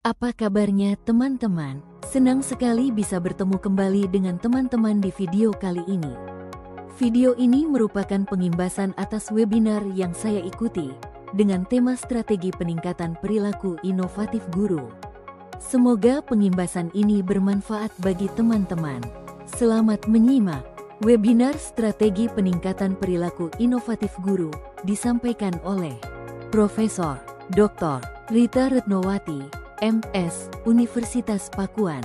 Apa kabarnya teman-teman? Senang sekali bisa bertemu kembali dengan teman-teman di video kali ini. Video ini merupakan pengimbasan atas webinar yang saya ikuti dengan tema strategi peningkatan perilaku inovatif guru. Semoga pengimbasan ini bermanfaat bagi teman-teman. Selamat menyimak. Webinar strategi peningkatan perilaku inovatif guru disampaikan oleh Profesor Dr. Rita Retnowati, MS, Universitas Pakuan.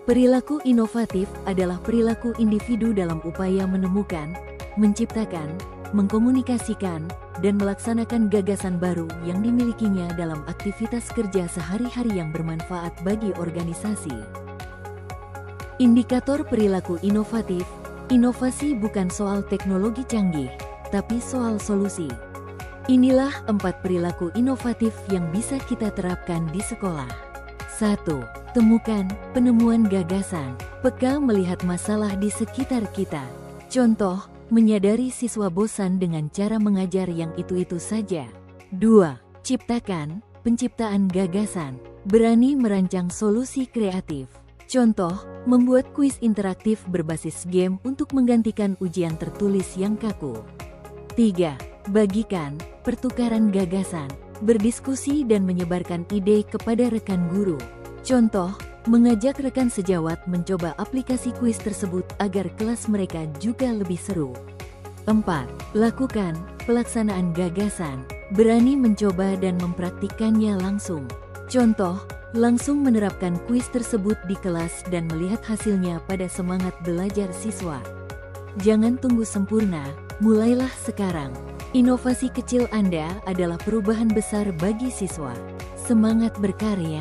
Perilaku inovatif adalah perilaku individu dalam upaya menemukan, menciptakan, mengkomunikasikan, dan melaksanakan gagasan baru yang dimilikinya dalam aktivitas kerja sehari-hari yang bermanfaat bagi organisasi. Indikator perilaku inovatif. Inovasi bukan soal teknologi canggih, tapi soal solusi. Inilah 4 perilaku inovatif yang bisa kita terapkan di sekolah. 1. Temukan penemuan gagasan. Peka melihat masalah di sekitar kita. Contoh, menyadari siswa bosan dengan cara mengajar yang itu-itu saja. 2. Ciptakan penciptaan gagasan. Berani merancang solusi kreatif. Contoh, membuat kuis interaktif berbasis game untuk menggantikan ujian tertulis yang kaku. 3. Bagikan pertukaran gagasan. Berdiskusi dan menyebarkan ide kepada rekan guru. Contoh, mengajak rekan sejawat mencoba aplikasi kuis tersebut agar kelas mereka juga lebih seru. 4. Lakukan pelaksanaan gagasan. Berani mencoba dan mempraktikkannya langsung. Contoh, langsung menerapkan kuis tersebut di kelas dan melihat hasilnya pada semangat belajar siswa. Jangan tunggu sempurna, mulailah sekarang. Inovasi kecil Anda adalah perubahan besar bagi siswa. Semangat berkarya.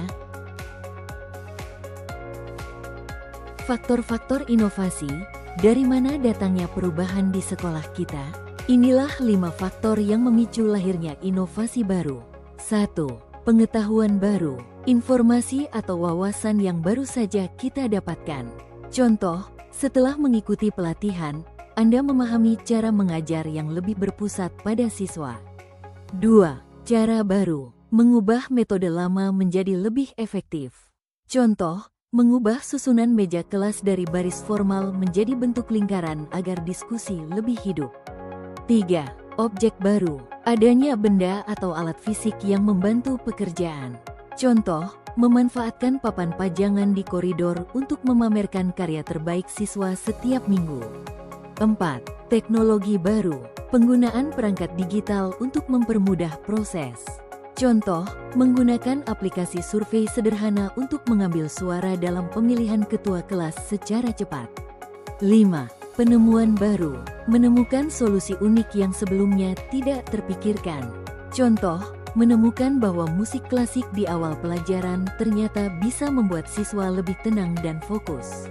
Faktor-faktor inovasi, dari mana datangnya perubahan di sekolah kita? Inilah 5 faktor yang memicu lahirnya inovasi baru. 1. Pengetahuan baru, informasi atau wawasan yang baru saja kita dapatkan. Contoh, setelah mengikuti pelatihan, Anda memahami cara mengajar yang lebih berpusat pada siswa. 2. Cara baru, mengubah metode lama menjadi lebih efektif. Contoh, mengubah susunan meja kelas dari baris formal menjadi bentuk lingkaran agar diskusi lebih hidup. 3. Objek baru, adanya benda atau alat fisik yang membantu pekerjaan. Contoh, memanfaatkan papan pajangan di koridor untuk memamerkan karya terbaik siswa setiap minggu. 4. Teknologi baru, penggunaan perangkat digital untuk mempermudah proses. Contoh, menggunakan aplikasi survei sederhana untuk mengambil suara dalam pemilihan ketua kelas secara cepat. 5. Penemuan baru, menemukan solusi unik yang sebelumnya tidak terpikirkan. Contoh, menemukan bahwa musik klasik di awal pelajaran ternyata bisa membuat siswa lebih tenang dan fokus.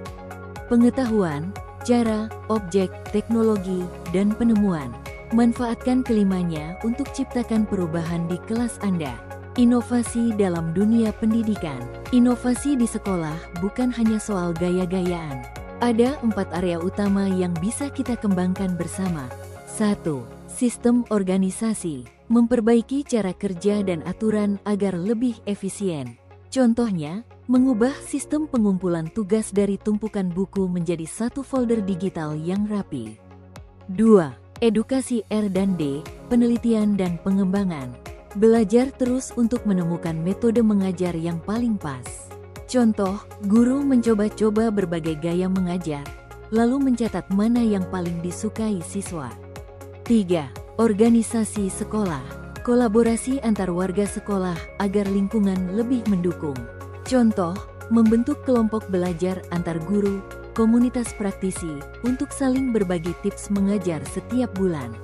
Pengetahuan, cara, objek, teknologi, dan penemuan. Manfaatkan kelimanya untuk ciptakan perubahan di kelas Anda. Inovasi dalam dunia pendidikan. Inovasi di sekolah bukan hanya soal gaya-gayaan. Ada 4 area utama yang bisa kita kembangkan bersama. 1. Sistem organisasi. Memperbaiki cara kerja dan aturan agar lebih efisien. Contohnya, mengubah sistem pengumpulan tugas dari tumpukan buku menjadi satu folder digital yang rapi. 2. Edukasi R&D, penelitian dan pengembangan. Belajar terus untuk menemukan metode mengajar yang paling pas. Contoh, guru mencoba-coba berbagai gaya mengajar, lalu mencatat mana yang paling disukai siswa. 3. Organisasi sekolah. Kolaborasi antar warga sekolah agar lingkungan lebih mendukung. Contoh, membentuk kelompok belajar antar guru, komunitas praktisi, untuk saling berbagi tips mengajar setiap bulan.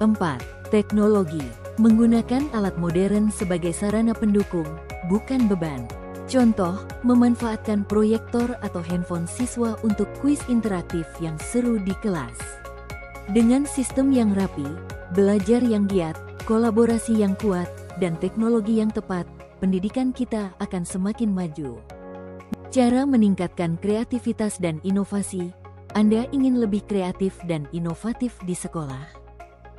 4. Teknologi. Menggunakan alat modern sebagai sarana pendukung, bukan beban. Contoh, memanfaatkan proyektor atau handphone siswa untuk kuis interaktif yang seru di kelas. Dengan sistem yang rapi, belajar yang giat, kolaborasi yang kuat, dan teknologi yang tepat, pendidikan kita akan semakin maju. Cara meningkatkan kreativitas dan inovasi. Anda ingin lebih kreatif dan inovatif di sekolah?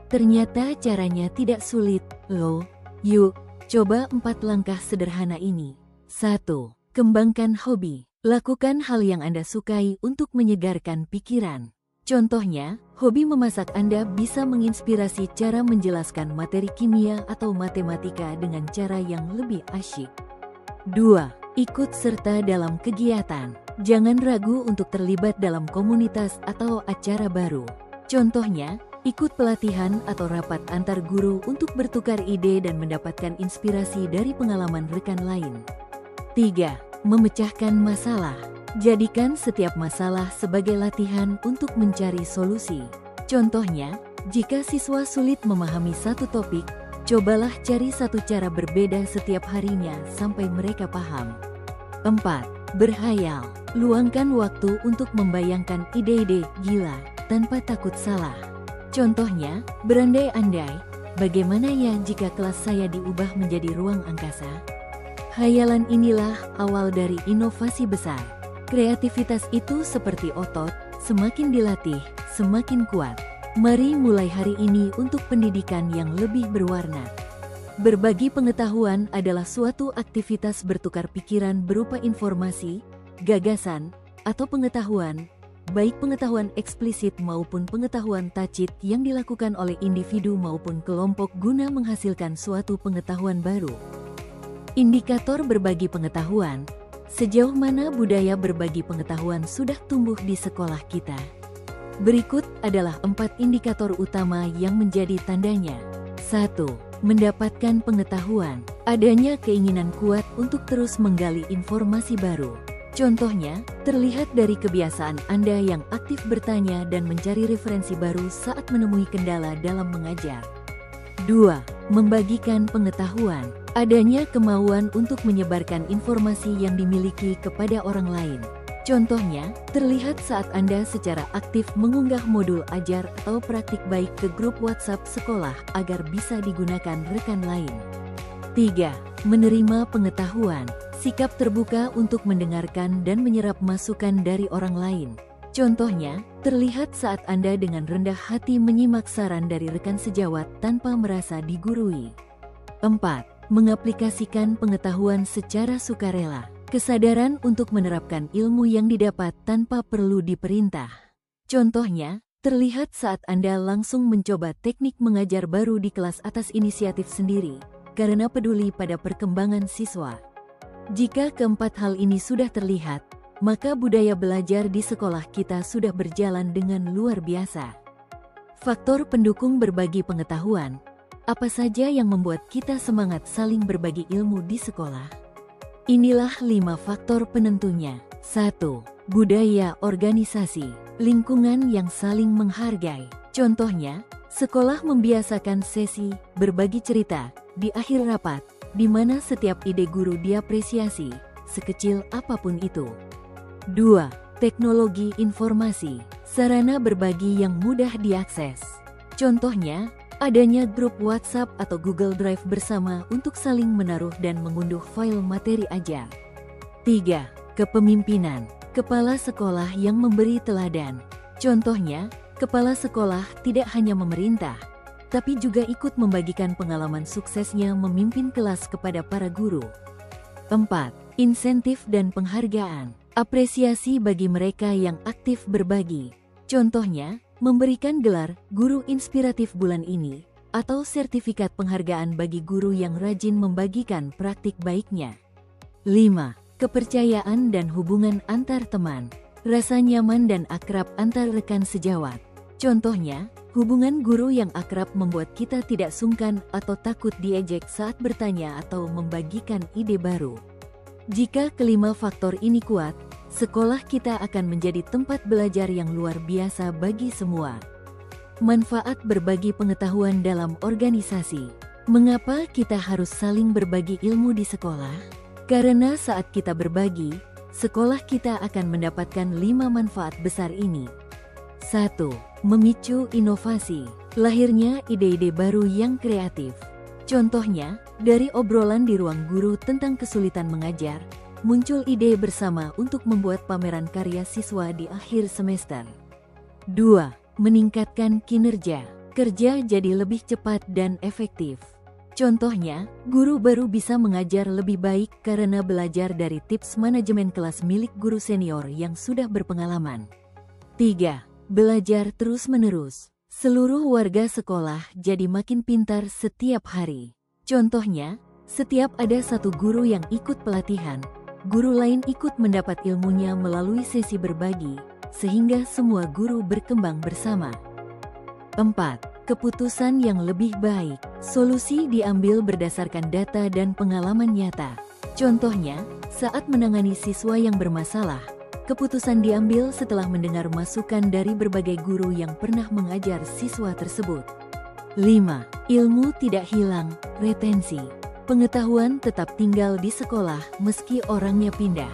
Ternyata caranya tidak sulit, loh. Yuk, coba 4 langkah sederhana ini. 1. Kembangkan hobi. Lakukan hal yang Anda sukai untuk menyegarkan pikiran. Contohnya, hobi memasak Anda bisa menginspirasi cara menjelaskan materi kimia atau matematika dengan cara yang lebih asyik. 2. Ikut serta dalam kegiatan. Jangan ragu untuk terlibat dalam komunitas atau acara baru. Contohnya, ikut pelatihan atau rapat antar guru untuk bertukar ide dan mendapatkan inspirasi dari pengalaman rekan lain. 3. Memecahkan masalah. Jadikan setiap masalah sebagai latihan untuk mencari solusi. Contohnya, jika siswa sulit memahami satu topik, cobalah cari satu cara berbeda setiap harinya sampai mereka paham. 4. Berhayal. Luangkan waktu untuk membayangkan ide-ide gila tanpa takut salah. Contohnya, berandai-andai, bagaimana ya jika kelas saya diubah menjadi ruang angkasa? Hayalan inilah awal dari inovasi besar. Kreativitas itu seperti otot, semakin dilatih, semakin kuat. Mari mulai hari ini untuk pendidikan yang lebih berwarna. Berbagi pengetahuan adalah suatu aktivitas bertukar pikiran berupa informasi, gagasan, atau pengetahuan, baik pengetahuan eksplisit maupun pengetahuan tacit yang dilakukan oleh individu maupun kelompok guna menghasilkan suatu pengetahuan baru. Indikator berbagi pengetahuan. Sejauh mana budaya berbagi pengetahuan sudah tumbuh di sekolah kita? Berikut adalah 4 indikator utama yang menjadi tandanya. 1. Mendapatkan pengetahuan. Adanya keinginan kuat untuk terus menggali informasi baru. Contohnya, terlihat dari kebiasaan Anda yang aktif bertanya dan mencari referensi baru saat menemui kendala dalam mengajar. 2. Membagikan pengetahuan. Adanya kemauan untuk menyebarkan informasi yang dimiliki kepada orang lain. Contohnya, terlihat saat Anda secara aktif mengunggah modul ajar atau praktik baik ke grup WhatsApp sekolah agar bisa digunakan rekan lain. 3. Menerima pengetahuan. Sikap terbuka untuk mendengarkan dan menyerap masukan dari orang lain. Contohnya, terlihat saat Anda dengan rendah hati menyimak saran dari rekan sejawat tanpa merasa digurui. 4. Mengaplikasikan pengetahuan secara sukarela. Kesadaran untuk menerapkan ilmu yang didapat tanpa perlu diperintah. Contohnya, terlihat saat Anda langsung mencoba teknik mengajar baru di kelas atas inisiatif sendiri, karena peduli pada perkembangan siswa. Jika keempat hal ini sudah terlihat, maka budaya belajar di sekolah kita sudah berjalan dengan luar biasa. Faktor pendukung berbagi pengetahuan. Apa saja yang membuat kita semangat saling berbagi ilmu di sekolah? Inilah 5 faktor penentunya. 1. Budaya organisasi. Lingkungan yang saling menghargai. Contohnya, sekolah membiasakan sesi berbagi cerita di akhir rapat, di mana setiap ide guru diapresiasi, sekecil apapun itu. 2. Teknologi informasi. Sarana berbagi yang mudah diakses. Contohnya, adanya grup WhatsApp atau Google Drive bersama untuk saling menaruh dan mengunduh file materi ajar. 3. Kepemimpinan. Kepala sekolah yang memberi teladan. Contohnya, kepala sekolah tidak hanya memerintah, tapi juga ikut membagikan pengalaman suksesnya memimpin kelas kepada para guru. 4. Insentif dan penghargaan. Apresiasi bagi mereka yang aktif berbagi. Contohnya, memberikan gelar Guru Inspiratif bulan ini, atau sertifikat penghargaan bagi guru yang rajin membagikan praktik baiknya. 5. Kepercayaan dan hubungan antar teman. Rasa nyaman dan akrab antar rekan sejawat. Contohnya, hubungan guru yang akrab membuat kita tidak sungkan atau takut diejek saat bertanya atau membagikan ide baru. Jika kelima faktor ini kuat, sekolah kita akan menjadi tempat belajar yang luar biasa bagi semua. Manfaat berbagi pengetahuan dalam organisasi. Mengapa kita harus saling berbagi ilmu di sekolah? Karena saat kita berbagi, sekolah kita akan mendapatkan 5 manfaat besar ini. 1. Memicu inovasi. Lahirnya ide-ide baru yang kreatif. Contohnya, dari obrolan di ruang guru tentang kesulitan mengajar, muncul ide bersama untuk membuat pameran karya siswa di akhir semester. 2. Meningkatkan kinerja. Kerja jadi lebih cepat dan efektif. Contohnya, guru baru bisa mengajar lebih baik karena belajar dari tips manajemen kelas milik guru senior yang sudah berpengalaman. 3. Belajar terus-menerus. Seluruh warga sekolah jadi makin pintar setiap hari. Contohnya, setiap ada satu guru yang ikut pelatihan, guru lain ikut mendapat ilmunya melalui sesi berbagi, sehingga semua guru berkembang bersama. 4. Keputusan yang lebih baik. Solusi diambil berdasarkan data dan pengalaman nyata. Contohnya, saat menangani siswa yang bermasalah, keputusan diambil setelah mendengar masukan dari berbagai guru yang pernah mengajar siswa tersebut. 5. Ilmu tidak hilang, retensi. Pengetahuan tetap tinggal di sekolah meski orangnya pindah.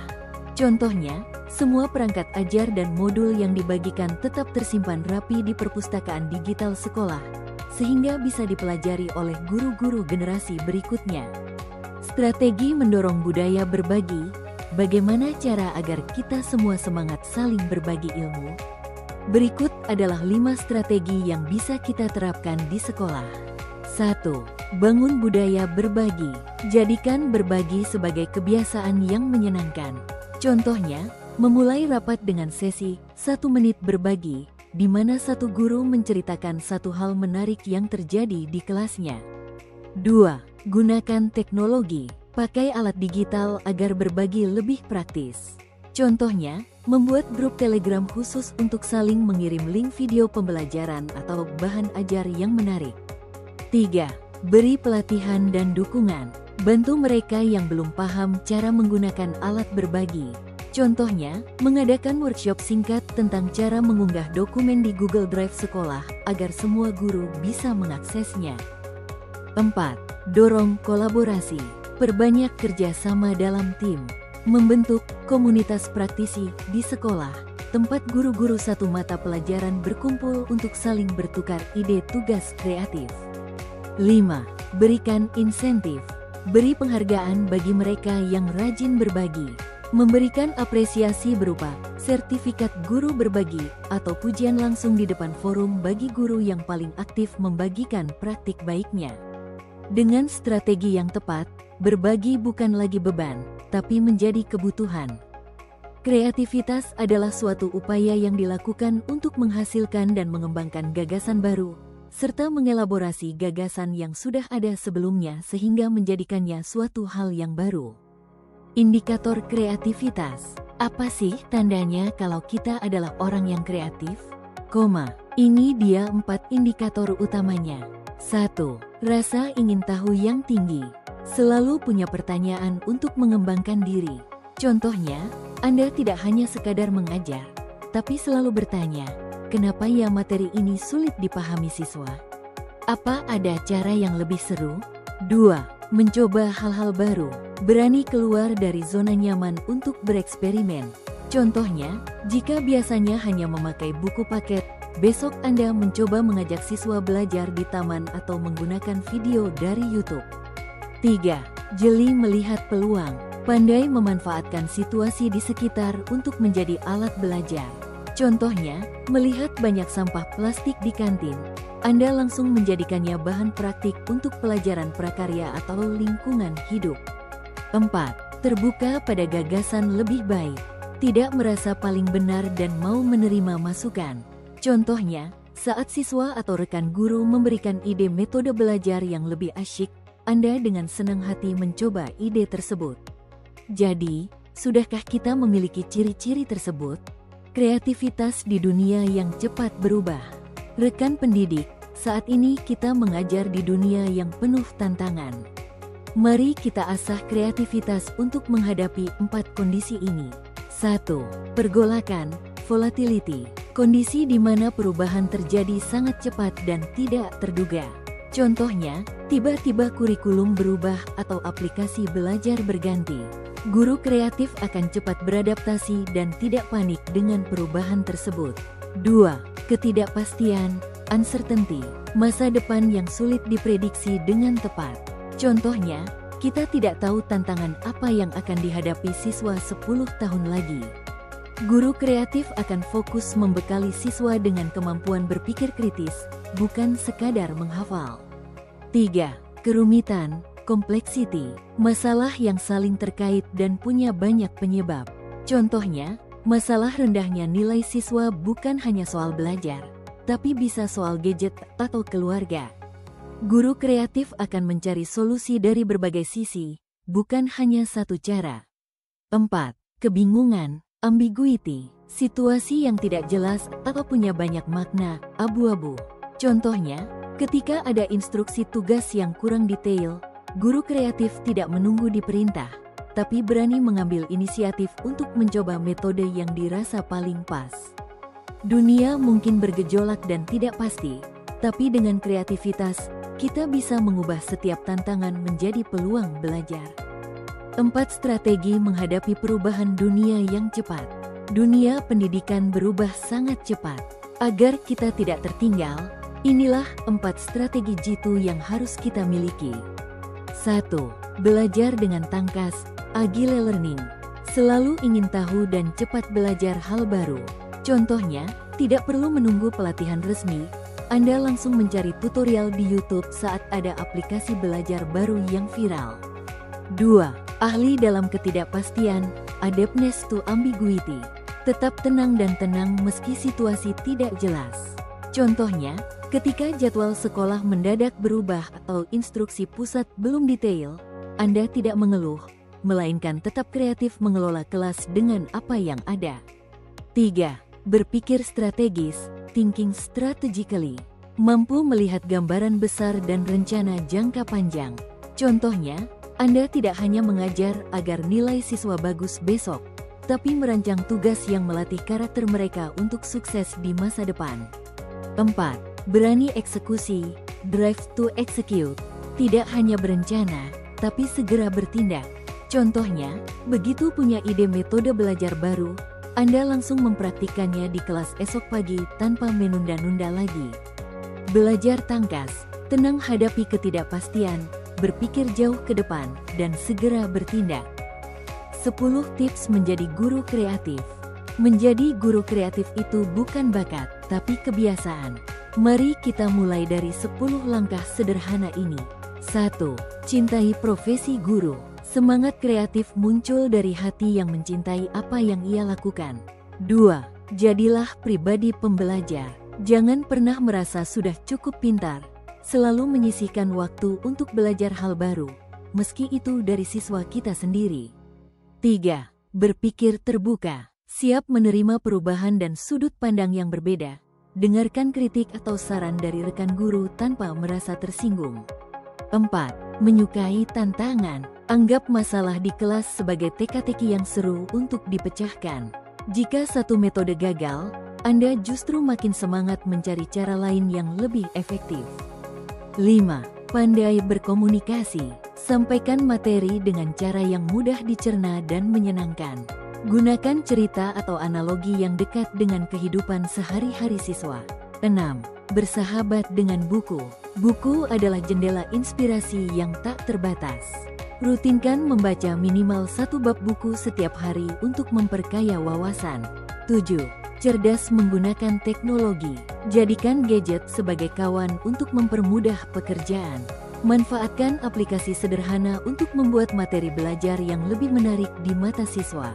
Contohnya, semua perangkat ajar dan modul yang dibagikan tetap tersimpan rapi di perpustakaan digital sekolah, sehingga bisa dipelajari oleh guru-guru generasi berikutnya. Strategi mendorong budaya berbagi. Bagaimana cara agar kita semua semangat saling berbagi ilmu? Berikut adalah 5 strategi yang bisa kita terapkan di sekolah. 1. Bangun budaya berbagi. Jadikan berbagi sebagai kebiasaan yang menyenangkan. Contohnya, memulai rapat dengan sesi 1 menit berbagi, di mana satu guru menceritakan satu hal menarik yang terjadi di kelasnya. 2. Gunakan teknologi. Pakai alat digital agar berbagi lebih praktis. Contohnya, membuat grup Telegram khusus untuk saling mengirim link video pembelajaran atau bahan ajar yang menarik. 3. Beri pelatihan dan dukungan. Bantu mereka yang belum paham cara menggunakan alat berbagi. Contohnya, mengadakan workshop singkat tentang cara mengunggah dokumen di Google Drive sekolah agar semua guru bisa mengaksesnya. 4. Dorong kolaborasi. Perbanyak kerjasama dalam tim. Membentuk komunitas praktisi di sekolah, tempat guru-guru satu mata pelajaran berkumpul untuk saling bertukar ide tugas kreatif. 5. Berikan insentif. Beri penghargaan bagi mereka yang rajin berbagi. Memberikan apresiasi berupa sertifikat guru berbagi atau pujian langsung di depan forum bagi guru yang paling aktif membagikan praktik baiknya. Dengan strategi yang tepat, berbagi bukan lagi beban, tapi menjadi kebutuhan. Kreativitas adalah suatu upaya yang dilakukan untuk menghasilkan dan mengembangkan gagasan baru, serta mengelaborasi gagasan yang sudah ada sebelumnya sehingga menjadikannya suatu hal yang baru. Indikator kreativitas. Apa sih tandanya kalau kita adalah orang yang kreatif? Ini dia 4 indikator utamanya. 1. Rasa ingin tahu yang tinggi. Selalu punya pertanyaan untuk mengembangkan diri. Contohnya, Anda tidak hanya sekadar mengajar, tapi selalu bertanya, kenapa ya materi ini sulit dipahami siswa? Apa ada cara yang lebih seru? 2. Mencoba hal-hal baru. Berani keluar dari zona nyaman untuk bereksperimen. Contohnya, jika biasanya hanya memakai buku paket, besok Anda mencoba mengajak siswa belajar di taman atau menggunakan video dari YouTube. 3. Jeli melihat peluang. Pandai memanfaatkan situasi di sekitar untuk menjadi alat belajar. Contohnya, melihat banyak sampah plastik di kantin, Anda langsung menjadikannya bahan praktik untuk pelajaran prakarya atau lingkungan hidup. 4. Terbuka pada gagasan lebih baik. Tidak merasa paling benar dan mau menerima masukan. Contohnya, saat siswa atau rekan guru memberikan ide metode belajar yang lebih asyik, Anda dengan senang hati mencoba ide tersebut. Jadi, sudahkah kita memiliki ciri-ciri tersebut? Kreativitas di dunia yang cepat berubah. Rekan pendidik, saat ini kita mengajar di dunia yang penuh tantangan. Mari kita asah kreativitas untuk menghadapi 4 kondisi ini. 1. Pergolakan, volatility. Kondisi di mana perubahan terjadi sangat cepat dan tidak terduga. Contohnya, tiba-tiba kurikulum berubah atau aplikasi belajar berganti. Guru kreatif akan cepat beradaptasi dan tidak panik dengan perubahan tersebut. 2. Ketidakpastian, uncertainty. Masa depan yang sulit diprediksi dengan tepat. Contohnya, kita tidak tahu tantangan apa yang akan dihadapi siswa 10 tahun lagi. Guru kreatif akan fokus membekali siswa dengan kemampuan berpikir kritis, bukan sekadar menghafal. 3. Kerumitan, kompleksiti, masalah yang saling terkait dan punya banyak penyebab. Contohnya, masalah rendahnya nilai siswa bukan hanya soal belajar, tapi bisa soal gadget atau keluarga. Guru kreatif akan mencari solusi dari berbagai sisi, bukan hanya satu cara. 4. Kebingungan, ambiguity, situasi yang tidak jelas atau punya banyak makna, abu-abu. Contohnya, ketika ada instruksi tugas yang kurang detail, guru kreatif tidak menunggu diperintah, tapi berani mengambil inisiatif untuk mencoba metode yang dirasa paling pas. Dunia mungkin bergejolak dan tidak pasti, tapi dengan kreativitas, kita bisa mengubah setiap tantangan menjadi peluang belajar. 4. Strategi menghadapi perubahan dunia yang cepat. Dunia pendidikan berubah sangat cepat. Agar kita tidak tertinggal, inilah 4 strategi jitu yang harus kita miliki. 1. Belajar dengan tangkas, agile learning. Selalu ingin tahu dan cepat belajar hal baru. Contohnya, tidak perlu menunggu pelatihan resmi, Anda langsung mencari tutorial di YouTube saat ada aplikasi belajar baru yang viral. 2. Ahli dalam ketidakpastian, adaptness to ambiguity. Tetap tenang dan tenang meski situasi tidak jelas. Contohnya, ketika jadwal sekolah mendadak berubah atau instruksi pusat belum detail, Anda tidak mengeluh, melainkan tetap kreatif mengelola kelas dengan apa yang ada. 3. Berpikir strategis, thinking strategically. Mampu melihat gambaran besar dan rencana jangka panjang. Contohnya, Anda tidak hanya mengajar agar nilai siswa bagus besok, tapi merancang tugas yang melatih karakter mereka untuk sukses di masa depan. 4. Berani eksekusi, drive to execute. Tidak hanya berencana, tapi segera bertindak. Contohnya, begitu punya ide metode belajar baru, Anda langsung mempraktikkannya di kelas esok pagi tanpa menunda-nunda lagi. Belajar tangkas, tenang hadapi ketidakpastian, berpikir jauh ke depan, dan segera bertindak. 10 tips menjadi guru kreatif. Menjadi guru kreatif itu bukan bakat, tapi kebiasaan. Mari kita mulai dari 10 langkah sederhana ini. 1. Cintai profesi guru. Semangat kreatif muncul dari hati yang mencintai apa yang ia lakukan. 2. Jadilah pribadi pembelajar. Jangan pernah merasa sudah cukup pintar. Selalu menyisihkan waktu untuk belajar hal baru, meski itu dari siswa kita sendiri. 3. Berpikir terbuka. Siap menerima perubahan dan sudut pandang yang berbeda. Dengarkan kritik atau saran dari rekan guru tanpa merasa tersinggung. 4. Menyukai tantangan. Anggap masalah di kelas sebagai teka-teki yang seru untuk dipecahkan. Jika satu metode gagal, Anda justru makin semangat mencari cara lain yang lebih efektif. 5. Pandai berkomunikasi. Sampaikan materi dengan cara yang mudah dicerna dan menyenangkan. Gunakan cerita atau analogi yang dekat dengan kehidupan sehari-hari siswa. 6. Bersahabat dengan buku. Buku adalah jendela inspirasi yang tak terbatas. Rutinkan membaca minimal 1 bab buku setiap hari untuk memperkaya wawasan. 7. Cerdas menggunakan teknologi. Jadikan gadget sebagai kawan untuk mempermudah pekerjaan. Manfaatkan aplikasi sederhana untuk membuat materi belajar yang lebih menarik di mata siswa.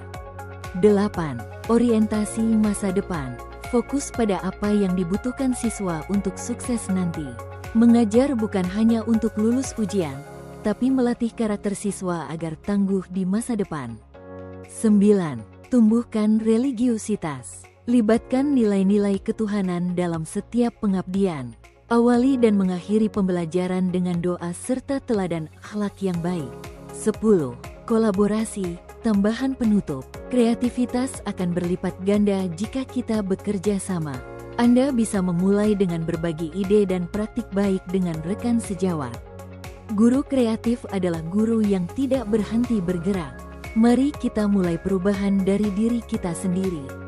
8. Orientasi masa depan. Fokus pada apa yang dibutuhkan siswa untuk sukses nanti. Mengajar bukan hanya untuk lulus ujian, tapi melatih karakter siswa agar tangguh di masa depan. 9. Tumbuhkan religiusitas. Libatkan nilai-nilai ketuhanan dalam setiap pengabdian. Awali dan mengakhiri pembelajaran dengan doa serta teladan akhlak yang baik. 10. Kolaborasi, tambahan penutup. Kreativitas akan berlipat ganda jika kita bekerja sama. Anda bisa memulai dengan berbagi ide dan praktik baik dengan rekan sejawat. Guru kreatif adalah guru yang tidak berhenti bergerak. Mari kita mulai perubahan dari diri kita sendiri.